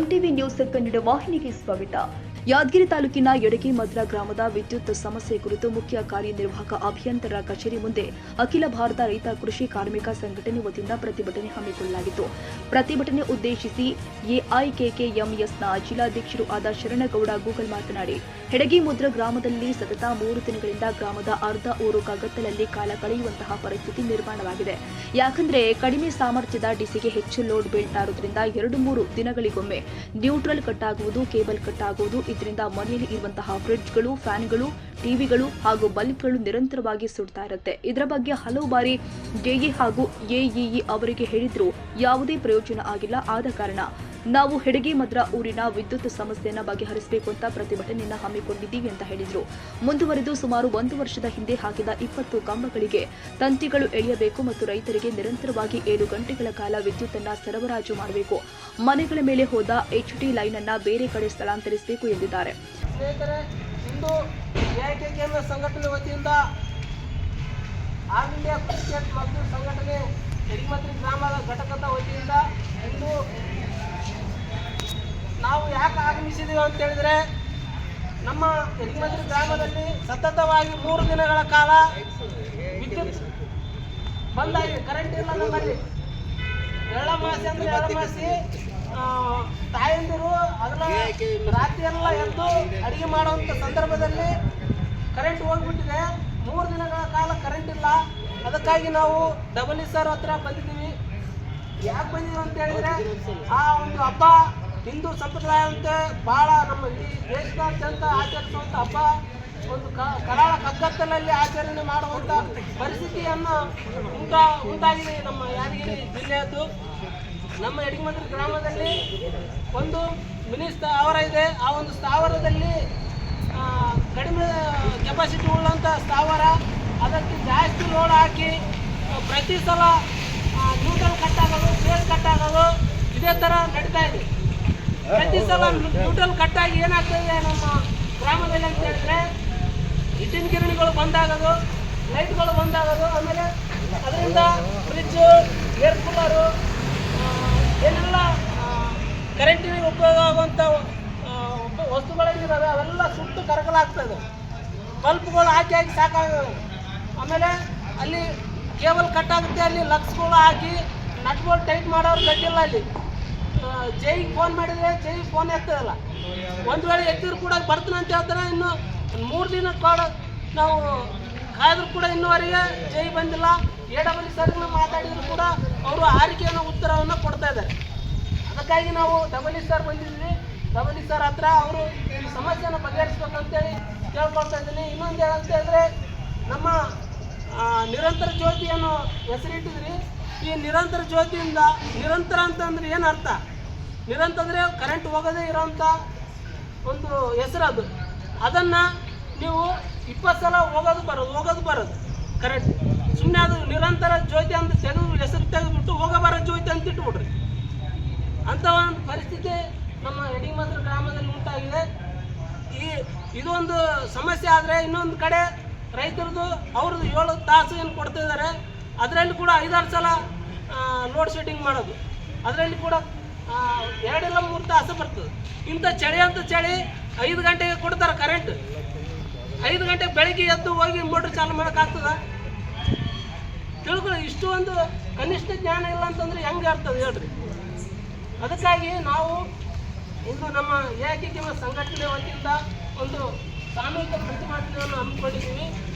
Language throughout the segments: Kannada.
ಎಂಟಿವಿ ನ್ಯೂಸ್ ಕನ್ನಡ ವಾಹಿನಿಗೆ ಸ್ವಾಗತ. ಯಾದಗಿರಿ ತಾಲೂಕಿನ ಯಡಗಿ ಮದ್ರ ಗ್ರಾಮದ ವಿದ್ಯುತ್ ಸಮಸ್ಯೆ ಕುರಿತು ಮುಖ್ಯ ಕಾರ್ಯನಿರ್ವಾಹಕ ಅಭಿಯಂತರ ಕಚೇರಿ ಮುಂದೆ ಅಖಿಲ ಭಾರತ ರೈತ ಕೃಷಿ ಕಾರ್ಮಿಕ ಸಂಘಟನೆ ವತಿಯಿಂದ ಪ್ರತಿಭಟನೆ ಹಮ್ಮಿಕೊಳ್ಳಲಾಗಿತ್ತು. ಪ್ರತಿಭಟನೆ ಉದ್ದೇಶಿಸಿ ಎಐಕೆಕೆಎಂಎಸ್ನ ಜಿಲ್ಲಾಧ್ಯಕ್ಷರು ಆದ ಶರಣಗೌಡ ಗೂಗಲ್ ಮಾತನಾಡಿ, ಯಡಗಿ ಮುದ್ರ ಗ್ರಾಮದಲ್ಲಿ ಸತತ 3 ದಿನಗಳಿಂದ ಗ್ರಾಮದ ಅರ್ಧ ಊರು ಕಗ್ಗತ್ತಲಲ್ಲಿ ಕಾಲ ಕಳೆಯುವಂತಹ ಪರಿಸ್ಥಿತಿ ನಿರ್ಮಾಣವಾಗಿದೆ. ಯಾಕಂದ್ರೆ ಕಡಿಮೆ ಸಾಮರ್ಥ್ಯದ ಡಿಸಿಗೆ ಹೆಚ್ಚು ಲೋಡ್ ಬೀಳ್ತಾ ಇರೋದ್ರಿಂದ 2-3 ದಿನಗಳಿಗೊಮ್ಮೆ ನ್ಯೂಟ್ರಲ್ ಕಟ್ ಆಗುವುದು, ಕೇಬಲ್ ಕಟ್ ಆಗುವುದು. ಇದರಿಂದ ಮನೆಯಲ್ಲಿ ಇರುವಂತಹ ಫ್ರಿಡ್ಜ್ಗಳು, ಫ್ಯಾನ್ಗಳು, ಟಿವಿಗಳು ಹಾಗೂ ಬಲ್ಬ್ಗಳು ನಿರಂತರವಾಗಿ ಸುಡ್ತಾ ಇರುತ್ತೆ. ಇದರ ಬಗ್ಗೆ ಹಲವು ಬಾರಿ ಜೆಇ ಹಾಗೂ ಎಇಇ ಅವರಿಗೆ ಹೇಳಿದ್ರು ಯಾವುದೇ ಪ್ರಯೋಜನ ಆಗಿಲ್ಲ. ಆದ ಕಾರಣ ನಾವು ಯಡಗಿ ಮದ್ರ ಊರಿನ ವಿದ್ಯುತ್ ಸಮಸ್ಯೆಯನ್ನು ಬಗೆಹರಿಸಬೇಕು ಅಂತ ಪ್ರತಿಭಟನೆಯನ್ನು ಹಮ್ಮಿಕೊಂಡಿದ್ದೀವಿ ಅಂತ ಹೇಳಿದ್ರು. ಮುಂದುವರೆದು ಸುಮಾರು 1 ವರ್ಷದ ಹಿಂದೆ ಹಾಕಿದ 20 ಕಂಬಗಳಿಗೆ ತಂತಿಗಳು ಎಳೆಯಬೇಕು ಮತ್ತು ರೈತರಿಗೆ ನಿರಂತರವಾಗಿ 7 ಗಂಟೆಗಳ ಕಾಲ ವಿದ್ಯುತ್ ಅನ್ನು ಸರಬರಾಜು ಮಾಡಬೇಕು. ಮನೆಗಳ ಮೇಲೆ ಹೋದ HT ಲೈನ್ ಅನ್ನು ಬೇರೆ ಕಡೆ ಸ್ಥಳಾಂತರಿಸಬೇಕು ಎಂದಿದ್ದಾರೆ. ಇಂದು ಎಐಕೆಕೆಎಂಎಸ್ ಸಂಘಟನೆ ವತಿಯಿಂದ ಆಲ್ ಇಂಡಿಯಾ ಕ್ರಿಕೆಟ್ ಮಜ್ದೂರ್ ಸಂಘಟನೆ ಯಡಗಿ ಗ್ರಾಮದ ಘಟಕದ ವತಿಯಿಂದ ಇಂದು ನಾವು ಯಾಕೆ ಆಗಮಿಸಿದ್ದೀವಿ ಅಂತ ಹೇಳಿದ್ರೆ, ನಮ್ಮ ಯಡಗಿ ಗ್ರಾಮದಲ್ಲಿ ಸತತವಾಗಿ 3 ದಿನಗಳ ಕಾಲ ವಿದ್ಯುತ್ ಬಂದಾಗಿದೆ. ಕರೆಂಟ್ ಇಲ್ಲ. ನಮ್ಮಲ್ಲಿ ಎಳ್ಳಮಾಸಿ ಅಂದರೆ ಎಳ್ಳಮಾಸಿ ತಾಯಂದಿರು ಅದರ ರಾತ್ರಿ ಎಲ್ಲ ಎದ್ದು ಅಡುಗೆ ಮಾಡುವಂಥ ಸಂದರ್ಭದಲ್ಲಿ ಕರೆಂಟ್ ಹೋಗ್ಬಿಟ್ಟಿದೆ. 3 ದಿನಗಳ ಕಾಲ ಕರೆಂಟ್ ಇಲ್ಲ. ಅದಕ್ಕಾಗಿ ನಾವು ಡಬಲ್ ಸರ್ ಹತ್ರ ಬಂದಿದ್ದೀವಿ. ಯಾಕೆ ಬಂದಿದ್ದೀವಿ ಅಂತ ಹೇಳಿದರೆ, ಆ ಒಂದು ಹಬ್ಬ ಹಿಂದೂ ಸಂಪ್ರದಾಯದಂತೆ ಭಾಳ ನಮ್ಮ ಈ ದೇಶದಾದ್ಯಂತ ಆಚರಿಸುವಂಥ ಹಬ್ಬ ಒಂದು ಕರಾಳ ಕಗ್ಗತ್ತಲಲ್ಲಿ ಆಚರಣೆ ಮಾಡುವಂಥ ಪರಿಸ್ಥಿತಿಯನ್ನು ಉಂಟಾಗಿದೆ ನಮ್ಮ ಯಾದಗಿರಿ ಜಿಲ್ಲೆಯದ್ದು. ನಮ್ಮ ಯಡಗಿ ಗ್ರಾಮದಲ್ಲಿ ಒಂದು ಮಿನಿ ಸ್ಥಾವರ ಇದೆ. ಆ ಒಂದು ಸ್ಥಾವರದಲ್ಲಿ ಕಡಿಮೆ ಕೆಪಾಸಿಟಿ ಉಳ್ಳಂಥ ಸ್ಥಾವರ, ಅದಕ್ಕೆ ಜಾಸ್ತಿ ಲೋಡ್ ಹಾಕಿ ಪ್ರತಿ ಸಲ ನ್ಯೂಟ್ರಲ್ ಕಟ್ ಆಗೋದು, ಫೇಸ್ ಕಟ್ ಆಗೋದು ಇದೇ ಥರ ನಡೀತಾ ಇದೆ. ಪ್ರತಿ ಸಲ ನ್ಯೂಟ್ರಲ್ ಕಟ್ ಆಗಿ ಏನಾಗ್ತದೆ ನಮ್ಮ ಗ್ರಾಮದಲ್ಲಿ ಅಂತ ಹೇಳಿದ್ರೆ, ಇಟ್ಟಿನ ಗಿರಣಿಗಳು ಬಂದಾಗೋದು, ಲೈಟ್ಗಳು ಬಂದಾಗೋದು, ಆಮೇಲೆ ಅದರಿಂದ ಫ್ರಿಜ್ಜು, ಏರ್ ಕೂಲರು, ಏನೆಲ್ಲ ಕರೆಂಟಿಗೆ ಉಪಯೋಗ ಆಗುವಂಥ ವಸ್ತುಗಳೇನಿದ್ದಾವೆ ಅವೆಲ್ಲ ಸುಟ್ಟು ಕರಕಲಾಗ್ತದೆ. ಬಲ್ಬ್ಗಳು ಹಾಕಿ ಸಾಕಾಗೋದು. ಆಮೇಲೆ ಅಲ್ಲಿ ಕೇಬಲ್ ಕಟ್ ಆಗುತ್ತೆ, ಅಲ್ಲಿ ಲಕ್ಸ್ಗಳು ಹಾಕಿ ನಟ್ ಬೋಲ್ಟ್ ಟೈಟ್ ಮಾಡೋರು ಗಟ್ಟಿಲ್ಲ. ಅಲ್ಲಿ ಜೈಗೆ ಫೋನ್ ಮಾಡಿದರೆ ಜೈ ಫೋನ್ ಎತ್ತದಲ್ಲ. ಒಂದು ವೇಳೆ ಎತ್ತಿದ್ರು ಕೂಡ ಬರ್ತಾನೆ ಅಂತ ಹೇಳ್ತಾರೆ. ಇನ್ನು 3 ದಿನ ಕೂಡ ನಾವು ಕಾಯ್ದರೂ ಕೂಡ ಇನ್ನುವರೆಗೆ ಜೈ ಬಂದಿಲ್ಲ. AWL ಸರ್ಗಳು ಮಾತಾಡಿದ್ರು ಕೂಡ ಅವರು ಆರಿಕೆಯನ್ನು ಉತ್ತರವನ್ನು ಕೊಡ್ತಾ ಇದ್ದಾರೆ. ಅದಕ್ಕಾಗಿ ನಾವು WL ಸರ್ ಬಂದಿದ್ವಿ. WL ಸರ್ ಹತ್ರ ಅವರು ಈ ಸಮಸ್ಯೆಯನ್ನು ಬಗೆಹರಿಸ್ಬೇಕಂತೇಳಿ ಕೇಳ್ಕೊಳ್ತಾ ಇದ್ದೀನಿ. ಇನ್ನೊಂದು ಏನಂತ ಹೇಳಿದ್ರೆ, ನಮ್ಮ ನಿರಂತರ ಜ್ಯೋತಿಯನ್ನು ಹೆಸರಿಟ್ಟಿದ್ರಿ. ಈ ನಿರಂತರ ಜ್ಯೋತಿಯಿಂದ ನಿರಂತರ ಅಂತಂದ್ರೆ ಏನು ಅರ್ಥ? ನಿರಂತರ ಅಂದರೆ ಕರೆಂಟ್ ಹೋಗೋದೇ ಇರೋಂಥ ಒಂದು ಹೆಸರು ಅದು. ಅದನ್ನು ನೀವು 20 ಸಲ ಹೋಗೋದು ಬರೋದು ಕರೆಂಟ್. ಸುಮ್ಮನೆ ಅದು ನಿರಂತರ ಜ್ಯೋತಿ ಅಂತ ಹೆಸರು ತೆಗೆದುಬಿಟ್ಟು ಹೋಗಬಾರ ಜ್ಯೋತಿ ಅಂತ ಇಟ್ಬಿಡ್ರಿ. ಅಂಥ ಒಂದು ಪರಿಸ್ಥಿತಿ ನಮ್ಮ ಯಡಗಿ ಗ್ರಾಮದಲ್ಲಿ ಉಂಟಾಗಿದೆ. ಇದೊಂದು ಸಮಸ್ಯೆ ಆದರೆ, ಇನ್ನೊಂದು ಕಡೆ ರೈತರದ್ದು ಅವ್ರದ್ದು 7 ತಾಸು ಏನು ಕೊಡ್ತಿದ್ದಾರೆ, ಅದರಲ್ಲಿ ಕೂಡ 5-6 ಸಲ ಲೋಡ್ ಶೆಡ್ಡಿಂಗ್ ಮಾಡೋದು. ಅದರಲ್ಲಿ ಕೂಡ 2-3 ತಾಸು ಬರ್ತದೆ. ಇಂಥ ಚಳಿ ಅಂತ ಚಳಿ 5 ಗಂಟೆಗೆ ಕೊಡ್ತಾರೆ ಕರೆಂಟ್. 5 ಗಂಟೆಗೆ ಬೆಳಗ್ಗೆ ಎದ್ದು ಹೋಗಿ ಮೋಟ್ರ್ ಚಾಲು ಮಾಡೋಕ್ಕಾಗ್ತದೆ? ತಿಳ್ಕೊಳ್ಳಿ. ಇಷ್ಟು ಒಂದು ಕನಿಷ್ಠ ಜ್ಞಾನ ಇಲ್ಲ ಅಂತಂದ್ರೆ ಹೆಂಗೆ ಇರ್ತದೆ ಹೇಳ್ರಿ. ಅದಕ್ಕಾಗಿ ನಾವು ಇಂದು ನಮ್ಮ ಎಐಕೆಕೆಎಂಎಸ್ ಸಂಘಟನೆ ವತಿಯಿಂದ ಒಂದು ಸಾಮೂಹಿಕ ಪ್ರತಿಭಟನೆಯನ್ನು ಹಮ್ಮಿಕೊಂಡಿದ್ದೀವಿ.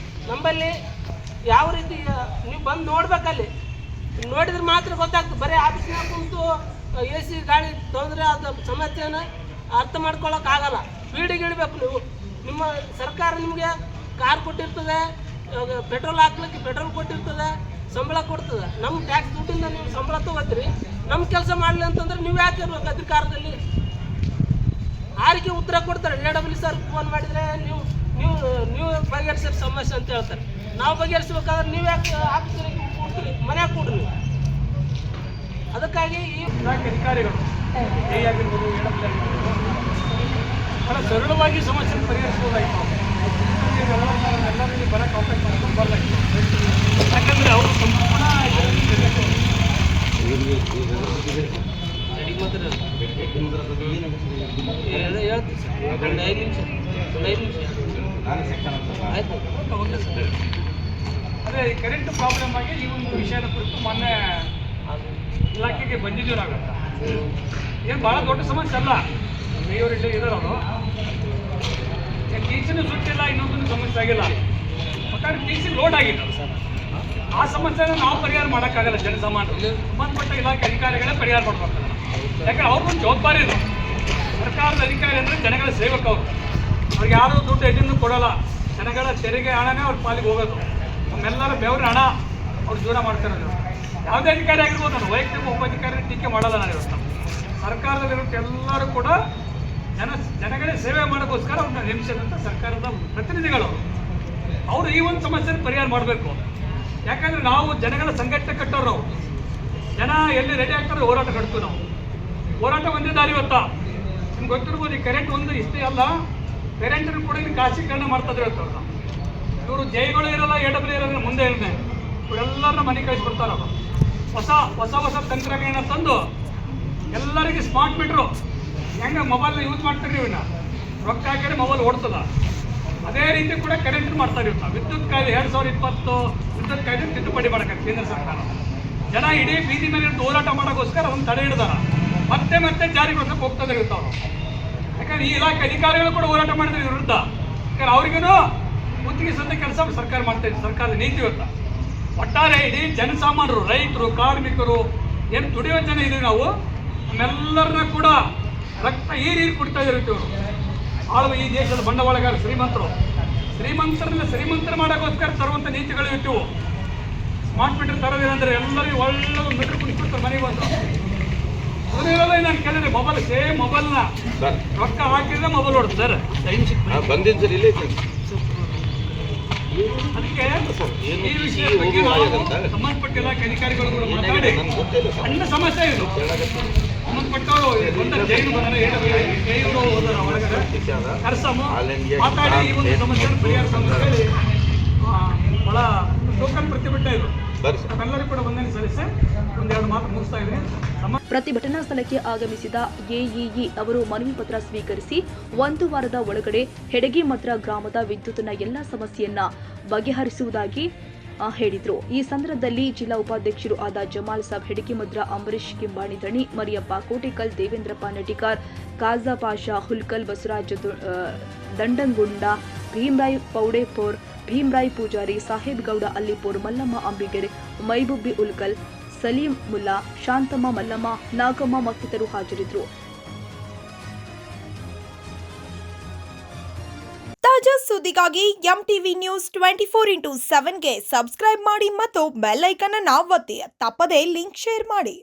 ನಮ್ಮಲ್ಲಿ ಯಾವ ರೀತಿ ನೀವು ಬಂದು ನೋಡ್ಬೇಕಲ್ಲಿ, ನೋಡಿದ್ರೆ ಮಾತ್ರ ಗೊತ್ತಾಗ್ತದೆ. ಬರೀ ಆಫೀಸ್ನಾಗ ಕುಂತು AC ಗಾಳಿ ತೊಂದರೆ ಆದ ಸಮಸ್ಯೆನ ಅರ್ಥ ಮಾಡ್ಕೊಳ್ಳೋಕ್ಕಾಗಲ್ಲ. ಫೀಲ್ಡಿಗೆ ಇಳಬೇಕು ನೀವು. ನಿಮ್ಮ ಸರ್ಕಾರ ನಿಮಗೆ ಕಾರ್ ಕೊಟ್ಟಿರ್ತದೆ, ಪೆಟ್ರೋಲ್ ಹಾಕ್ಲಿಕ್ಕೆ ಪೆಟ್ರೋಲ್ ಕೊಟ್ಟಿರ್ತದೆ, ಸಂಬಳ ಕೊಡ್ತದೆ. ನಮ್ಮ ಟ್ಯಾಕ್ಸ್ ದುಡ್ಡಿಂದ ನೀವು ಸಂಬಳ ತೊಗೋತೀರಿ. ನಮ್ಮ ಕೆಲಸ ಮಾಡಲಿ ಅಂತಂದ್ರೆ ನೀವು ಯಾಕೆ ಇರ್ಬೇಕು ಅಧಿಕಾರದಲ್ಲಿ? ಆರಿಗೆ ಉತ್ತರ ಕೊಡ್ತಾರೆ. AWL ಸರ್ ಫೋನ್ ಮಾಡಿದರೆ ನೀವು ಬಗೆಹರಿಸೋ ಸಮಸ್ಯೆ ಅಂತ ಹೇಳ್ತಾರೆ. ನಾವು ಬಗೆಹರಿಸ್ಬೇಕಾದ್ರೆ ನೀವು ಯಾಕೆ ಆಫೀಸರಿಗೆ ಕೊಡ್ತೀರಿ, ಮನೆಯಾಗ ಕೊಡ್ರಿ. ಅದಕ್ಕಾಗಿ ಈ ಅಧಿಕಾರಿಗಳು ಆಗಿರ್ಬೋದು, AWL ಆಗಿರ್ಬೋದು, ಭಾಳ ಸರಳವಾಗಿ ಸಮಸ್ಯೆ ಪರಿಹರಿಸ್ಬೋದಾಗಿತ್ತು. ಎಲ್ಲರಲ್ಲಿ ಬರೋಕ್ಕೆ ಅವಕಾಶ ಮಾಡ್ಕೊಂಡು ಬರಲಾಗಿತ್ತು. ಯಾಕಂದರೆ ಅವರು ಸಂಪೂರ್ಣ ಯಡಗಿ ಒಂದು 5 ನಿಮಿಷ ಆಯ್ತು. Okay sir. ಅದೇ ಈ ಕರೆಂಟ್ ಪ್ರಾಬ್ಲಮ್ ಆಗಿ ಈ ಒಂದು ವಿಷಯದ ಕುರಿತು ಮೊನ್ನೆ ಇಲಾಖೆಗೆ ಬಂದಿದ್ದೀವಿ ನಾವಂತ. ಏನು ಭಾಳ ದೊಡ್ಡ ಸಮಸ್ಯೆ ಅಲ್ಲ, ಮೇಯವ್ರು ಇದ್ದಾರವರು ಟೀಚಿನ ಸುಟ್ಟಿಲ್ಲ, ಇನ್ನೊಂದು ಸಮಸ್ಯೆ ಆಗಿಲ್ಲ, ಒಟ್ಟಾರೆ ಟೀಚಿಂಗ್ ಲೋಡ್ ಆಗಿಲ್ಲ. ಆ ಸಮಸ್ಯೆನ ನಾವು ಪರಿಹಾರ ಮಾಡೋಕ್ಕಾಗಲ್ಲ, ಜನಸಾಮಾನ್ಯರು ಸಂಬಂಧಪಟ್ಟ ಇಲಾಖೆ ಅಧಿಕಾರಿಗಳೇ ಪರಿಹಾರ ಮಾಡ್ಬೇಕು. ಯಾಕಂದ್ರೆ ಅವ್ರಿಗೊಂದು ಜವಾಬ್ದಾರಿ ಇದೆ. ಸರ್ಕಾರದ ಅಧಿಕಾರಿ ಅಂದರೆ ಜನಗಳ ಸೇವಕ ಅವರು. ಅವ್ರಿಗೆ ಯಾರೂ ದುಡ್ಡು ಎಲ್ಲಿಂದ ಕೊಡೋಲ್ಲ, ಜನಗಳ ತೆರಿಗೆ ಹಣನೇ ಅವ್ರ ಪಾಲಿಗೆ ಹೋಗೋದು. ನಮ್ಮೆಲ್ಲರ ಬೆವರ ಹಣ ಅವ್ರು ಜೀವನ ಮಾಡ್ತಿರೋದು. ಯಾವುದೇ ಅಧಿಕಾರಿ ಆಗಿರ್ಬೋದು, ನಾನು ವೈಯಕ್ತಿಕ ಉಪಾಧಿಕಾರಿ ಟೀಕೆ ಮಾಡಲ್ಲ. ನಾನು ಇವತ್ತು ಸರ್ಕಾರದಲ್ಲಿರೋ ಎಲ್ಲರೂ ಕೂಡ ಜನಗಳೇ ಸೇವೆ ಮಾಡೋಕ್ಕೋಸ್ಕರ ಅವ್ರನ್ನ ನೇಮಿಸಿದಂಥ ಸರ್ಕಾರದ ಪ್ರತಿನಿಧಿಗಳು ಅವರು ಈ ಒಂದು ಸಮಸ್ಯೆನ ಪರಿಹಾರ ಮಾಡಬೇಕು. ಯಾಕಂದರೆ ನಾವು ಜನಗಳ ಸಂಘಟನೆ ಕಟ್ಟೋರು. ನಾವು ಜನ ಎಲ್ಲಿ ರೆಡಿ ಆಗ್ತಾರೆ ಹೋರಾಟ ಕಟ್ತೀವಿ. ನಾವು ಹೋರಾಟ ಒಂದೇ ದಾರಿ ಇವತ್ತ. ನಿಮ್ಗೆ ಗೊತ್ತಿರ್ಬೋದು, ಈ ಕರೆಂಟ್ ಒಂದು ಇಷ್ಟೇ ಅಲ್ಲ, ಕರೆಂಟನ್ನು ಕೂಡ ಇಲ್ಲಿ ಖಾಸಗೀಕರಣ ಮಾಡ್ತಾಯಿದ್ರು ಇವತ್ತು. ಇವರು ಜೈಗಳು ಇರೋಲ್ಲ, AW ಇರೋದ್ರೆ ಮುಂದೆ ಇರದೆ ಇವರೆಲ್ಲರನ್ನ ಮನೆ ಕಳಿಸ್ಬಿಡ್ತಾರೆ. ಅವರು ಹೊಸ ತಂತ್ರಜ್ಞಾನ ತಂದು ಎಲ್ಲರಿಗೆ ಸ್ಮಾರ್ಟ್ ಮೀಟ್ರು ಹೆಂಗೆ ಮೊಬೈಲ್ನ ಯೂಸ್ ಮಾಡ್ತೀರಿ, ಇವನ್ನ ರೊಕ್ಕ ಹಾಕಿದ್ರೆ ಮೊಬೈಲ್ ಓಡ್ತದ. ಅದೇ ರೀತಿ ಕೂಡ ಕರೆಂಟ್ ಮಾಡ್ತಾರೆ ಇವತ್ತು. ವಿದ್ಯುತ್ ಕಾಯ್ದೆ 2020 ವಿದ್ಯುತ್ ಕಾಯ್ದೆ ತಿದ್ದುಪಡಿ ಮಾಡೋಕ್ಕೆ ಕೇಂದ್ರ ಸರ್ಕಾರ ಜನ ಇಡೀ ಬೀದಿ ಮೇಲೆ ಹೋರಾಟ ಮಾಡೋಕ್ಕೋಸ್ಕರ ಅದನ್ನು ತಡೆ ಹಿಡಿದಾರ. ಮತ್ತೆ ಜಾರಿಗೊಳಿಸಕ್ಕೆ ಹೋಗ್ತದೆ ಇರುತ್ತೆ ಅವರು. ಯಾಕಂದ್ರೆ ಈ ಇಲಾಖೆ ಅಧಿಕಾರಿಗಳು ಕೂಡ ಹೋರಾಟ ಮಾಡಿದ್ರೆ ವಿರುದ್ಧ. ಯಾಕಂದ್ರೆ ಅವ್ರಿಗೂ ಗುತ್ತಿಗೆ ಸದ್ಯ ಕೆಲಸ ಸರ್ಕಾರ ಮಾಡ್ತಾ ಇದೆ, ಸರ್ಕಾರದ ನೀತಿ ಇವತ್ತು. ಒಟ್ಟಾರೆ ಇಡೀ ಜನಸಾಮಾನ್ಯರು, ರೈತರು, ಕಾರ್ಮಿಕರು, ಏನು ದುಡಿಯೋ ಜನ ಇದೀವಿ ನಾವು, ನಮ್ಮೆಲ್ಲರನ್ನ ಕೂಡ ರಕ್ತ ನೀರು ಕೊಡ್ತಾ ಇರುತ್ತೆ ಇವರು. ಆಳುವ ಈ ದೇಶದ ಬಂಡವಾಳಗಾರ ಶ್ರೀಮಂತರನ್ನ ಶ್ರೀಮಂತರ ಮಾಡೋಕ್ಕೋಸ್ಕರ ತರುವಂಥ ನೀತಿಗಳು ಇರ್ತೀವು. ಸ್ಮಾರ್ಟ್ ಮೀಟರ್ ತರೋದಿಲ್ಲ ಅಂದರೆ ಎಲ್ಲರಿಗೂ ಒಳ್ಳೆ ಮೀಟರ್ ಕುಡಿಸ್ಬಿಡ್ತಾರೆ ಮನೆಗೆ ಬಂದು. ಅದನ್ನೆಲ್ಲ ನಾನು ಕೇಳಿದ್ರೆ ಮೊಬೈಲ್ನ ರೊಕ್ಕ ಹಾಕಿದ್ರೆ ಮೊಬೈಲ್ ಓಡುತ್ತೆ ಸರ್. ಬಂದಿದ್ದು ಸರ್ ಇಲ್ಲೇ ಅದಕ್ಕೆ ಈ ವಿಷಯದ ಬಗ್ಗೆ ನಾವು ಸಂಬಂಧಪಟ್ಟ ಇಲಾಖೆ ಅಧಿಕಾರಿಗಳು ಕೂಡ ಮಾತಾಡಿ ಸಣ್ಣ ಸಮಸ್ಯೆ ಇದು. ಸಂಬಂಧಪಟ್ಟವರು ಬಂದ ಜೈಲು ಜೈಲು ಹೋದರ ಒಳಗಡೆ ಕರ್ಸಮ್ಮ ಮಾತಾಡಿ ಈ ಒಂದು ಸಮಸ್ಯೆಯನ್ನು ಪರಿಹಾರ ಸಮಸ್ಯೆ ಭಾಳ ಟೋಕನ್ ಪ್ರತಿಭಟನೆ ಇದು. ನಮ್ಮೆಲ್ಲರೂ ಕೂಡ ವಂದನೆ ಸಲ್ಲಿಸಿ ಒಂದೆರಡು ಮಾತು ಮುಗಿಸ್ತಾ ಇದ್ದೀನಿ. ಪ್ರತಿಭಟನಾ ಸ್ಥಳಕ್ಕೆ ಆಗಮಿಸಿದ ಎಇಇ ಅವರು ಮನವಿ ಪತ್ರ ಸ್ವೀಕರಿಸಿ 1 ವಾರದ ಒಳಗಡೆ ಹೆಡಗಿಮದ್ರ ಗ್ರಾಮದ ವಿದ್ಯುತ್ನ ಎಲ್ಲ ಸಮಸ್ಯೆಯನ್ನ ಬಗೆಹರಿಸುವುದಾಗಿ ಹೇಳಿದರು. ಈ ಸಂದರ್ಭದಲ್ಲಿ ಜಿಲ್ಲಾ ಉಪಾಧ್ಯಕ್ಷರು ಆದ ಜಮಾಲ್ ಸಾಬ್ ಹೆಡಗಿಮದ್ರ, ಅಂಬರೀಶ್ ಕಿಂಬಾಣಿ ದಣಿ, ಮರಿಯಪ್ಪ ಕೋಟೆಕಲ್, ದೇವೇಂದ್ರಪ್ಪ ನಟಿಕಾರ್, ಕಾಜಾ ಪಾಷಾ ಹುಲ್ಕಲ್, ಬಸವರಾಜ ದಂಡಂಗುಂಡ, ಭೀಮರಾಯ್ ಪೌಡೇಪೋರ್, ಭೀಮರಾಯ್ ಪೂಜಾರಿ, ಸಾಹೇಬ್ ಗೌಡ ಅಲ್ಲಿಪೋರ್, ಮಲ್ಲಮ್ಮ ಅಂಬಿಗೆರೆ, ಮೈಬುಬ್ಬಿ ಉಲ್ಕಲ್, ಸಲೀಂ ಮುಲ್ಲಾ, ಶಾಂತಮ್ಮ, ಮಲ್ಲಮ್ಮ, ನಾಗಮ್ಮ ಮತ್ತಿತರರು ಹಾಜರಿದ್ದರು. ತಾಜಾ ಸುದ್ದಿಗಾಗಿ MTV ನ್ಯೂಸ್ 24/7ಗೆ ಸಬ್ಸ್ಕ್ರೈಬ್ ಮಾಡಿ ಮತ್ತು ಬೆಲ್ ಐಕಾನ್ ಅನ್ನು ಒತ್ತಿ. ತಪ್ಪದೇ ಲಿಂಕ್ ಶೇರ್ ಮಾಡಿ.